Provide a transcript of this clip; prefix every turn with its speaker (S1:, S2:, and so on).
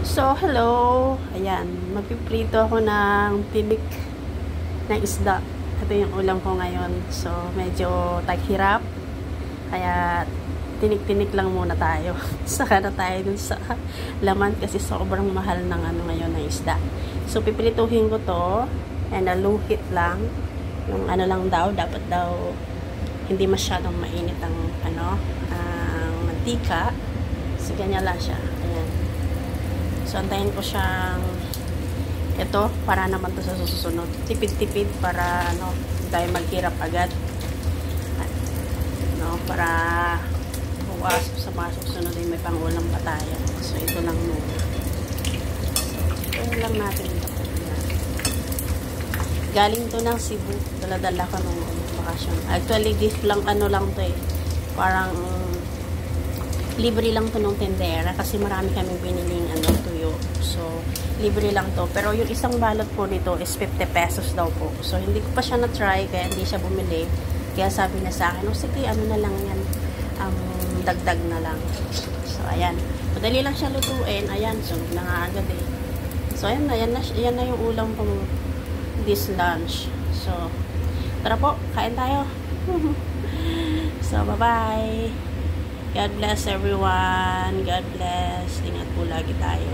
S1: So, hello. Ayan, magpiprito ako ng tinik ng isda. Ito yung ulam ko ngayon. So, medyo taghirap. Kaya, tinik-tinik lang muna tayo. Saka na tayo dun sa laman kasi sobrang mahal ng ano ngayon ng isda. So, piprituhin ko to and luhit lang. Yung ano lang daw, dapat daw hindi masyadong mainit ang ano, ang mantika. So, ganyan lang siya. Ayan. So, antayin ko siyang ito, para naman to sa susunod. Tipid-tipid para, ano, hindi tayo maghirap agad. No, para bukas sa mga susunod ay may pangulam pa tayo. So, ito lang muna. So, ito lang natin ito. Galing to ng Cebu. Dala-dala ko nung bakasyon. Actually, gift lang, ano lang to eh. Parang, libre lang to nung tendera kasi marami kaming biniling ano, tuyo. So, libre lang to. Pero yung isang balot po nito is 50 pesos daw po. So, hindi ko pa siya na-try kaya hindi siya bumili. Kaya sabi niya sa akin, oh, sige, ano na lang yan. Dagdag na lang. So, ayan. Madali lang siya lutuin. Ayan, sunog na nga agad eh. So, ayan na. Yan na yung ulam pang this lunch. So, tara po. Kain tayo. So, bye-bye. God bless everyone. God bless. Ingat po lagi tayo.